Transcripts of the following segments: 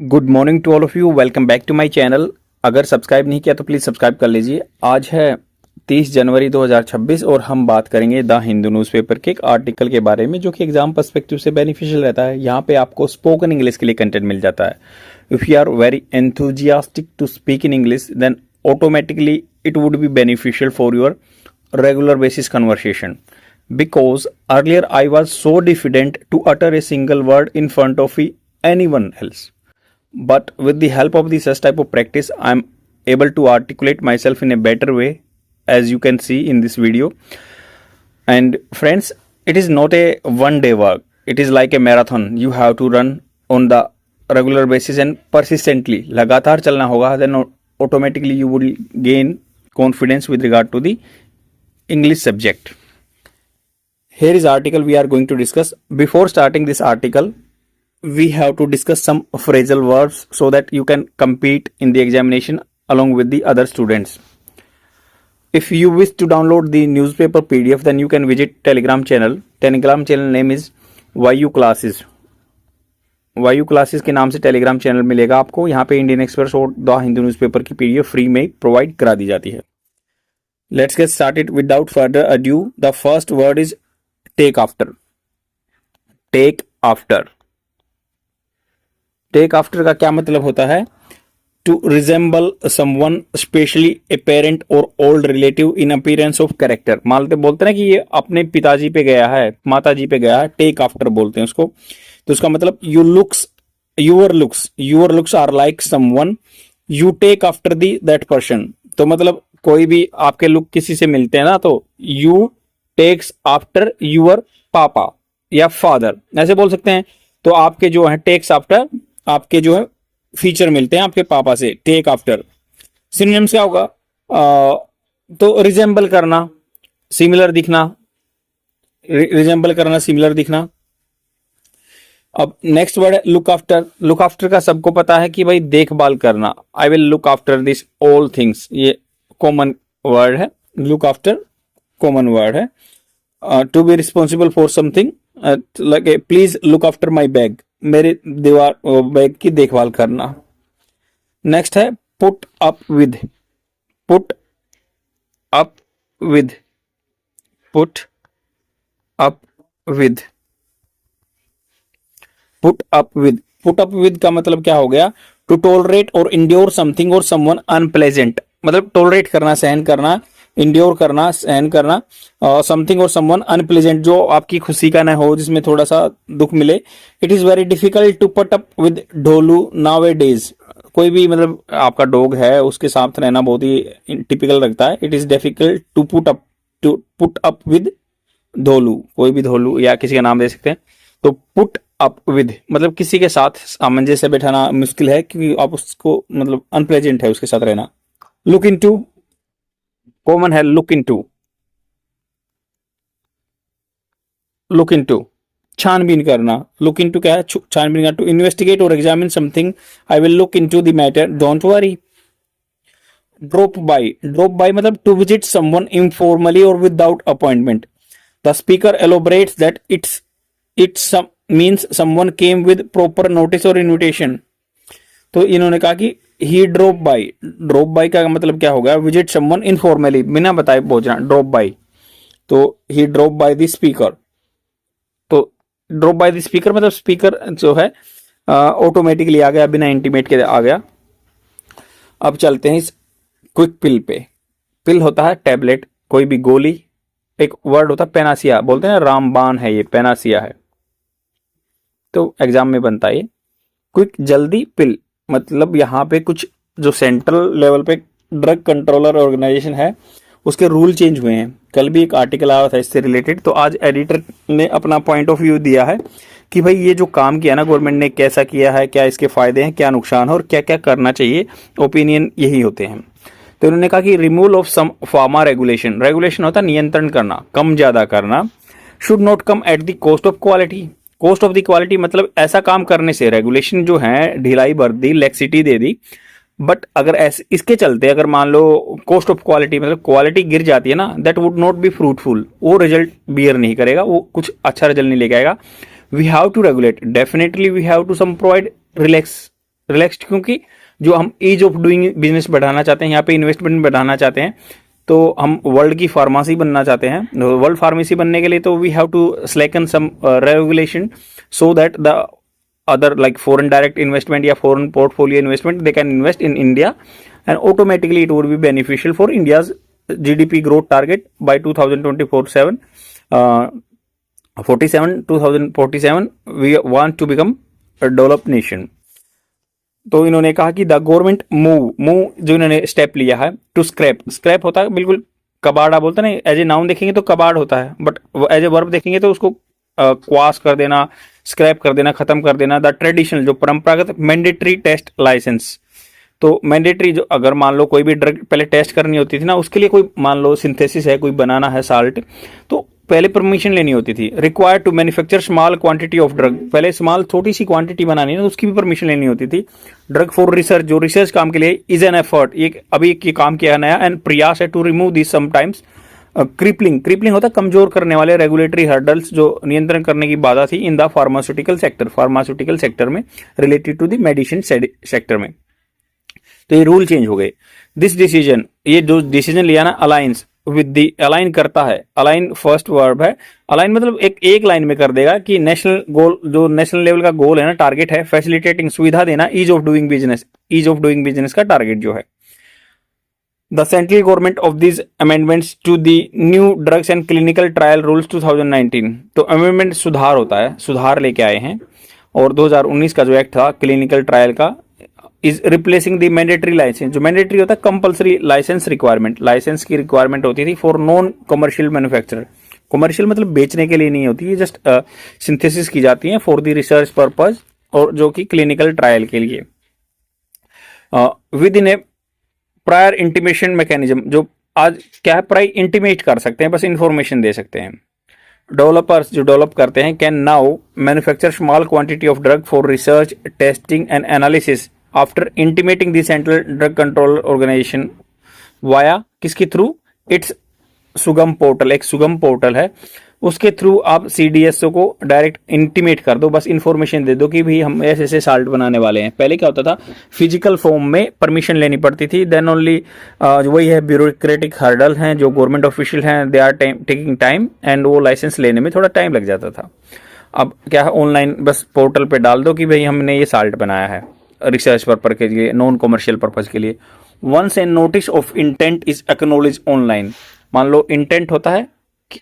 Good morning to all of you. Welcome back to my channel. अगर subscribe नहीं किया तो प्लीज़ सब्सक्राइब कर लीजिए। आज है 30 जनवरी 2026 और हम बात करेंगे द हिंदू न्यूज़पेपर के एक आर्टिकल के बारे में जो कि एग्जाम पर्सपेक्टिव से बेनिफिशियल रहता है। यहाँ पे आपको स्पोकन इंग्लिश के लिए कंटेंट मिल जाता है। If you are very enthusiastic to speak in English then automatically it would be beneficial for your regular basis conversation, because earlier I was so diffident to utter a single word in front of anyone else, but with the help of the such type of practice I am able to articulate myself in a better way, as you can see in this video. And friends, it is not a one day work, it is like a marathon. You have to run on the regular basis and persistently, लगातार चलना होगा, then automatically you will gain confidence with regard to the English subject. Here is article we are going to discuss. Before starting this article, we have to discuss some phrasal verbs so that you can compete in the examination along with the other students. If you wish to download the newspaper PDF, then you can visit Telegram channel. Telegram channel name is YU Classes. YU Classes के नाम से Telegram channel मिलेगा आपको। यहाँ पे Indian express और the Hindu newspaper की PDF free में प्रोवाइड करा दी जाती है। Let's get started without further ado. The first word is take after. Take after. Take after का क्या मतलब होता है? To resemble someone, especially a parent or old relative in appearance of character. मालते बोलते हैं ना कि ये अपने पिताजी पे गया है, माताजी पे गया है, take after बोलते हैं उसको। तो उसका मतलब your looks are like someone you take after that person. तो मतलब कोई भी आपके लुक किसी से मिलते हैं ना, तो यू टेक्स आफ्टर यूर पापा या फादर ऐसे बोल सकते हैं। तो आपके जो है टेक्स आफ्टर, आपके जो है फीचर मिलते हैं आपके पापा से, टेक आफ्टर। सिनोनिम्स क्या होगा? तो रिजेंबल करना, सिमिलर दिखना, रिजेंबल करना, सिमिलर दिखना। अब नेक्स्ट वर्ड है लुक आफ्टर। लुक आफ्टर का सबको पता है कि भाई देखभाल करना। I will look after this all things, ये कॉमन वर्ड है। लुक आफ्टर कॉमन वर्ड है। To be responsible for something, like please look after my bag, मेरे बैग की देखभाल करना। नेक्स्ट है put up with. Put up with, put up with, put up with. Put up with का मतलब क्या हो गया? टू टॉलरेट और इंड्योर समथिंग और समवन अनप्लेजेंट। मतलब टॉलरेट करना, सहन करना, इंड्योर करना, सहन करना, समथिंग और समवन अनप्लेजेंट, जो आपकी खुशी का ना हो, जिसमें थोड़ा सा दुख मिले। It is very difficult to put up with Dholu nowadays. कोई भी मतलब आपका डॉग है, उसके साथ रहना बहुत ही टिपिकल लगता है। It is difficult to put up with Dholu. कोई भी ढोलू या किसी का नाम दे सकते हैं। तो पुट अप विद मतलब किसी के साथ सामंजस्य बैठाना मुश्किल है, क्योंकि आप उसको मतलब अनप्लेजेंट है उसके साथ रहना। लुक इनटू, कॉमन है लुक इनटू। लुक इनटू छानबीन करना। लुक इनटू क्या है? छानबीन करना। टू इन्वेस्टिगेट और examine something, I will look into the matter, don't worry. Drop by. Drop by मतलब टू विजिट समवन इनफॉर्मली और without appointment. The speaker elaborates that it's means someone came with proper notice और invitation. तो इन्होंने कहा कि he drop by. Drop by का मतलब क्या होगा? विजिट समवन इनफॉर्मली, बिना बताए पहुंचना, ड्रॉप बाय। तो ही ड्रॉप बाय द स्पीकर। तो ड्रॉप बाय द स्पीकर मतलब स्पीकर जो है ऑटोमेटिकली आ गया, बिना इंटीमेट के आ गया। अब चलते हैं इस क्विक पिल पे। पिल होता है टैबलेट, कोई भी गोली। एक वर्ड होता है पेनासिया, बोलते हैं रामबाण है, ये पेनासिया है। तो एग्जाम में बनता है क्विक जल्दी पिल। मतलब यहाँ पे कुछ जो सेंट्रल लेवल पे ड्रग कंट्रोलर ऑर्गेनाइजेशन है, उसके रूल चेंज हुए हैं। कल भी एक आर्टिकल आया था इससे रिलेटेड। तो आज एडिटर ने अपना पॉइंट ऑफ व्यू दिया है कि भाई ये जो काम किया ना गवर्नमेंट ने, कैसा किया है, क्या इसके फायदे हैं, क्या नुकसान है और क्या क्या करना चाहिए। ओपिनियन यही होते हैं। तो उन्होंने कहा कि removal of some pharma regulation. Regulation होता है नियंत्रण करना, कम ज्यादा करना। Should not come at the cost of quality. Cost of the quality मतलब ऐसा काम करने से रेगुलेशन जो है ढिलाई भर दी, लेक्सिटी दे दी, बट अगर ऐसे इसके चलते अगर मान लो कॉस्ट ऑफ क्वालिटी मतलब क्वालिटी गिर जाती है ना, that would not be fruitful. वो रिजल्ट बियर नहीं करेगा, वो कुछ अच्छा रिजल्ट नहीं लेके आएगा। We have to regulate, definitely we have to some provide relax relaxed क्योंकि जो हम ईज ऑफ डूइंग बिजनेस बढ़ाना चाहते हैं, यहाँ पे इन्वेस्टमेंट बढ़ाना चाहते हैं, तो हम वर्ल्ड की फार्मेसी बनना चाहते हैं। वर्ल्ड फार्मेसी बनने के लिए तो we have to slacken some regulation so that the other like foreign direct investment या foreign portfolio investment they can invest in India and automatically it would be beneficial for India's GDP growth target by 2024-7 2047 we want to become a developed nation। तो इन्होंने कहा कि the government move जो इन्होंने step लिया है to scrap होता है बिल्कुल कबाड़ा बोलते ना, एज ए नाउन देखेंगे तो कबाड़ होता है, बट एज ए वर्ब देखेंगे तो उसको क्वाश कर देना, स्क्रैप कर देना, खत्म कर देना। द ट्रेडिशनल जो परंपरागत मैंडेटरी टेस्ट लाइसेंस, तो मैंडेटरी जो अगर मान लो कोई भी ड्रग पहले टेस्ट करनी होती थी ना, उसके लिए कोई मान लो सिंथेसिस है, कोई बनाना है साल्ट, तो पहले परमिशन लेनी होती थी। Required to manufacture small quantity of drug, पहले स्मॉल छोटी सी क्वांटिटी बनानी है तो उसकी भी परमिशन लेनी होती थी। ड्रग फॉर रिसर्च, जो रिसर्च काम के लिए इज एन एफर्ट, ये अभी ये काम किया नया एंड प्रयास है to remove this sometimes crippling होता है कमजोर करने वाले रेगुलेटरी हर्डल्स जो नियंत्रण करने की बाधा थी इन द फार्मास्यूटिकल सेक्टर में related to the medicine sector में। तो ये रूल चेंज हो गए। दिस डिसीजन, ये जो डिसीजन लिया ना अलाइंस विद दी, अलाइन करता है, अलाइन फर्स्ट वर्ब है, अलाइन मतलब एक लाइन में कर देगा कि नेशनल गोल, जो नेशनल लेवल का गोल है ना, टारगेट है फैसिलिटेटिंग, सुविधा देना, ईज ऑफ डूइंग बिजनेस का टारगेट जो है। The central government of this amendments to the new drugs and clinical trial rules 2019, तो अमेंडमेंट सुधार होता है, सुधार लेके आए हैं। और 2019 का जो एक्ट था क्लिनिकल ट्रायल का, is replacing the mandatory licence, जो मैंडेटरी होता है कंपलसरी लाइसेंस रिक्वायरमेंट, लाइसेंस की रिक्वायरमेंट होती थी for non commercial manufacturer. Commercial मतलब बेचने के लिए नहीं होती है, जस्ट सिंथेसिस की जाती है फॉर द रिसर्च पर्पज, और जो कि क्लिनिकल ट्रायल के लिए। With in A prior intimation mechanism, जो आज क्या है, प्रायर इंटीमेट कर सकते हैं, बस इंफॉर्मेशन दे सकते हैं। डेवलपर्स जो डेवलप करते हैं can now manufacture small quantity of drug for research, testing and analysis after intimating the central drug control organisation via, किसके थ्रू, इट्स सुगम पोर्टल, एक सुगम पोर्टल है, उसके थ्रू आप सीडीएसओ को डायरेक्ट इंटीमेट कर दो, बस इंफॉर्मेशन दे दो कि भाई हम ऐसे ऐसे साल्ट बनाने वाले हैं। पहले क्या होता था, फिजिकल फॉर्म में परमिशन लेनी पड़ती थी, देन ओनली वही है ब्यूरोक्रेटिक हर्डल हैं जो गवर्नमेंट ऑफिशियल हैं, they are taking time and वो लाइसेंस लेने में थोड़ा टाइम लग जाता था। अब क्या है, ऑनलाइन बस पोर्टल पे डाल दो कि भाई हमने ये साल्ट बनाया है रिसर्च पर्पज के लिए, नॉन कमर्शियल पर्पज के लिए। Once a notice of intent is acknowledge online, मान लो इंटेंट होता है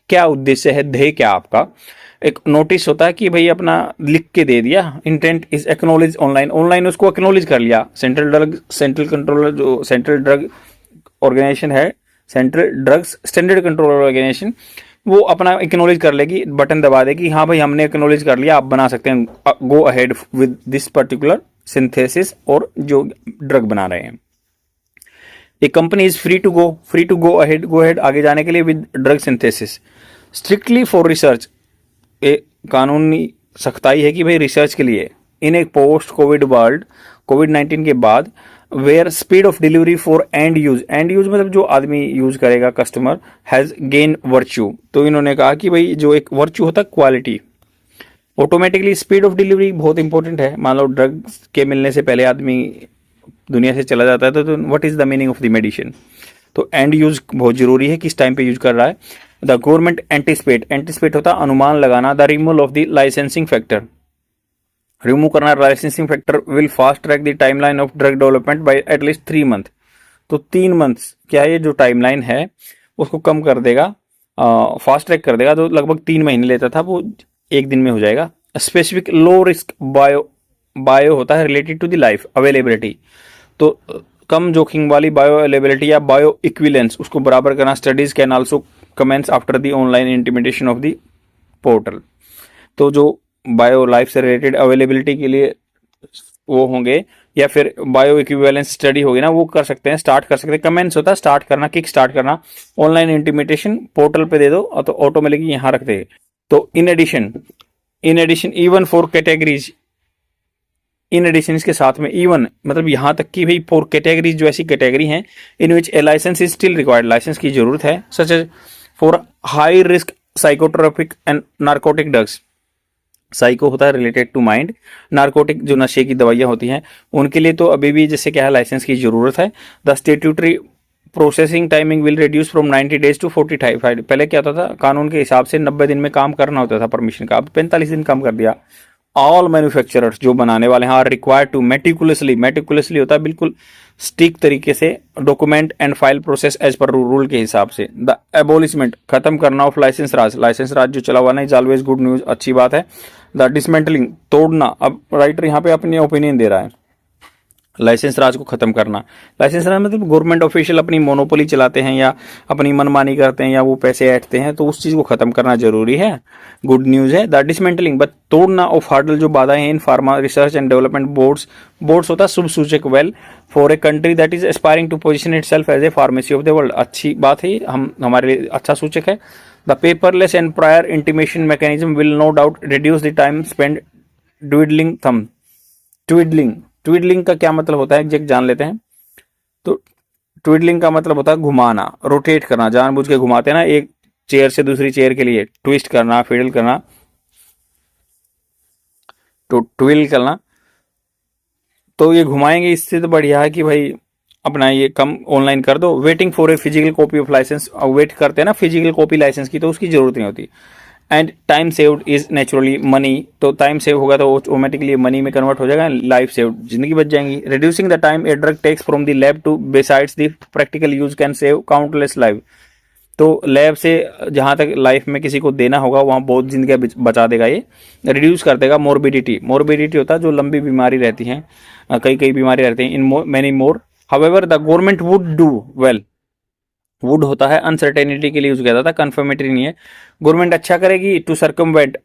क्या उद्देश्य है, ध्येय क्या आपका, एक नोटिस होता है कि भाई अपना लिख के दे दिया, इंटेंट इज एक्नॉलेज ऑनलाइन उसको एक्नॉलेज कर लिया। सेंट्रल कंट्रोलर जो सेंट्रल ड्रग ऑर्गेनाइजेशन है, central drugs standard control organisation, वो अपना एक्नॉलेज कर लेगी, बटन दबा देगी, हाँ भाई हमने एक्नॉलेज कर लिया, आप बना सकते हैं, go ahead with this particular synthesis, और जो ड्रग बना रहे हैं। A company is free to go ahead आगे जाने के लिए with drug synthesis strictly for research, a कानूनी सख्ताई है कि भाई रिसर्च के लिए। इन एक पोस्ट कोविड वर्ल्ड, कोविड-19 के बाद, where speed of delivery for end use मतलब जो आदमी यूज करेगा, कस्टमर, हैज गेन वर्च्यू, तो इन्होंने कहा कि भाई जो एक वर्च्यू होता है quality, automatically speed of delivery बहुत इंपॉर्टेंट है। मान लो ड्रग के मिलने से पहले आदमी दुनिया से चला जाता है, तो what is the meaning of the medicine, तो एंड यूज बहुत जरूरी है, किस टाइम पे यूज कर रहा है। द गवर्नमेंट एंटिसिपेट होता है अनुमान लगाना, the removal of the licensing factor, remove करना licensing factor, will fast track the timeline of drug development by एटलीस्ट 3 मंथ, तो 3 मंथ्स क्या है, ये जो टाइमलाइन है उसको कम कर देगा, फास्ट ट्रैक कर देगा, तो लगभग 3 महीने लेता था वो 1 दिन में हो जाएगा। स्पेसिफिक लो रिस्क बायो होता है related to the life availability, तो कम जोखिम वाली बायो अवेलेबिलिटी या बायो इक्विलेंस, उसको बराबर करना। Studies can also commence after the online intimation of the portal, तो जो बायो लाइफ से रिलेटेड अवेलेबिलिटी के लिए वो होंगे, या फिर बायो इक्विवेलेंस स्टडी होगी ना, वो कर सकते हैं, स्टार्ट कर सकते हैं। कमेंस होता है स्टार्ट करना, किक स्टार्ट करना, ऑनलाइन इंटीमेटेशन पोर्टल पे दे दो तो ऑटोमेटिकली यहाँ रख देगा। तो in addition even for categories, in addition इसके साथ में इवन मतलब यहाँ तक कि भाई फॉर कैटेगरीज, जो ऐसी कैटेगरी हैं in which a license is still required, license की जरूरत है, such as for high risk psychotropic and narcotic drugs, psycho होता है रिलेटेड टू माइंड, नारकोटिक जो नशे की दवाइयाँ होती हैं उनके लिए तो अभी भी जैसे क्या है लाइसेंस की ज़रूरत है। The statutory processing timing will reduce from 90 days to 45। पहले क्या होता था कानून के हिसाब से 90 दिन में काम करना होता था परमिशन का, अब 45 दिन काम कर दिया। ऑल मैन्युफैक्चरर्स जो बनाने वाले हैं आर रिक्वायर्ड टू मेटिकुलसली होता है बिल्कुल स्टिक तरीके से document and file process as per rule के हिसाब से। द एबोलिशमेंट खत्म करना ऑफ लाइसेंस राज जो चला हुआ ना इज ऑलवेज गुड न्यूज, अच्छी बात है। द डिसमेंटलिंग तोड़ना, अब राइटर यहाँ पे अपनी ओपिनियन दे रहा है, लाइसेंस राज को खत्म करना। लाइसेंस राज मतलब गवर्नमेंट ऑफिशियल अपनी मोनोपोली चलाते हैं या अपनी मनमानी करते हैं या वो पैसे ऐंठते हैं, तो उस चीज को खत्म करना जरूरी है, गुड न्यूज है। द डिसमेंटलिंग बट तोड़ना ऑफ हार्डल जो बाधाएं हैं in pharma research and development boards होता है शुभ सूचक well for a country that is aspiring to position itself as a pharmacy of the world, अच्छी बात है, हम हमारे लिए अच्छा सूचक है। The paperless and prior intimation mechanism will no doubt reduce the time spend twiddling them. Twiddling का क्या मतलब होता है एग्जैक्ट जान लेते हैं। तो ट्विडलिंग का मतलब होता है घुमाना, रोटेट करना, जानबूझ के घुमाते हैं ना एक चेयर से दूसरी चेयर के लिए, ट्विस्ट करना, फिडल करना, तो ट्विल करना। तो ये घुमाएंगे, इससे तो बढ़िया है कि भाई अपना ये कम ऑनलाइन कर दो। Waiting for a physical copy of licence, wait करते हैं ना फिजिकल कॉपी लाइसेंस की, तो उसकी जरूरत नहीं होती। And time saved is naturally money, तो टाइम सेव होगा तो ऑटोमेटिकली मनी में कन्वर्ट हो जाएगा, लाइफ सेव्ड जिंदगी बच जाएंगी। Reducing the time a drug takes from the lab to besides the practical use can save countless life, तो लैब से जहां तक लाइफ में किसी को देना होगा वहां बहुत जिंदगी बचा देगा ये। रिड्यूस कर देगा मोरबिडिटी होता है जो लंबी बीमारी रहती है, कई बीमारी रहती हैं in many more. However the government would do well, would होता है अनसर्टेनिटी के लिए यूज किया जाता है, कन्फर्मेटरी नहीं है। गवर्नमेंट अच्छा करेगी टू सर्कमवेंट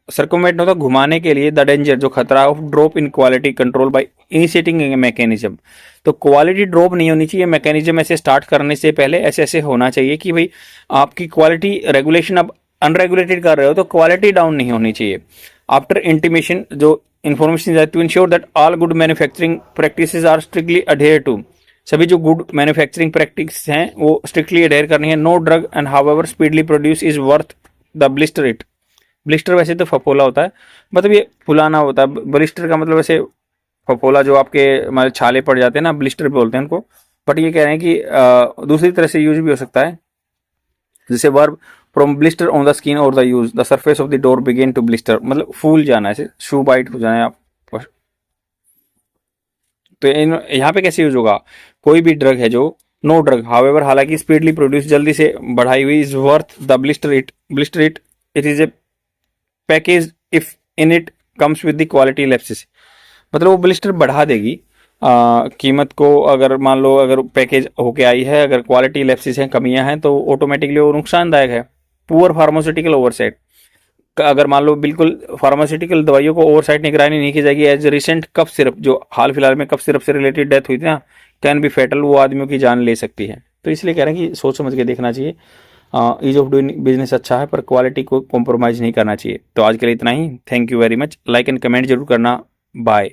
होता है घुमाने के लिए, द डेंजर जो खतरा of drop in quality control by initiating mechanism, तो क्वालिटी ड्रॉप नहीं होनी चाहिए मैकेनिज्म ऐसे स्टार्ट करने से पहले, ऐसे होना चाहिए कि भाई आपकी क्वालिटी रेगुलेशन अब अनरेगुलेटेड कर रहे हो तो क्वालिटी डाउन नहीं होनी चाहिए। आफ्टर इंटीमेशन जो information to ensure that all good manufacturing practices are strictly adhere to, सभी जो गुड मैन्युफैक्चरिंग प्रैक्टिस हैं वो स्ट्रिक्टली अडेयर करनी है। No drug and however speedily produce is worth the blister it, blister वैसे तो फफोला होता है, मतलब ये फुलाना होता है, ब्लिस्टर का मतलब वैसे फफोला जो आपके हमारे छाले पड़ जाते हैं ना, ब्लिस्टर बोलते हैं उनको। बट ये कह रहे हैं कि दूसरी तरह से यूज भी हो सकता है, जैसे verb from blister on the skin और the use the surface of the door begin to blister, मतलब फूल जाना, ऐसे शू बाइट हो जाए आप। तो यहाँ पे कैसे यूज होगा, कोई भी ड्रग है जो नो ड्रग हाउएवर हालांकि स्पीडली प्रोड्यूस जल्दी से बढ़ाई हुई is worth the blister it it is a package if in it comes with the quality lapses, मतलब वो ब्लिस्टर बढ़ा देगी कीमत को, अगर मान लो अगर पैकेज होके आई है, अगर क्वालिटी लैप्सिस हैं, कमियां हैं तो ऑटोमेटिकली वो नुकसानदायक है। पुअर फार्मास्यूटिकल ओवरसाइट, अगर मान लो बिल्कुल फार्मास्यूटिकल दवाइयों को ओवरसाइट निगरानी नहीं की जाएगी, एज रिसेंट कफ सिरप जो हाल फिलहाल में कफ सिरप से रिलेटेड डेथ हुई थी ना, कैन बी फेटल, वो आदमियों की जान ले सकती है। तो इसलिए कह रहे हैं कि सोच समझ के देखना चाहिए। ईज ऑफ डूइंग बिजनेस अच्छा है पर क्वालिटी को कॉम्प्रोमाइज नहीं करना चाहिए। तो आज के लिए इतना ही, thank you very much, like and comment जरूर करना, बाय।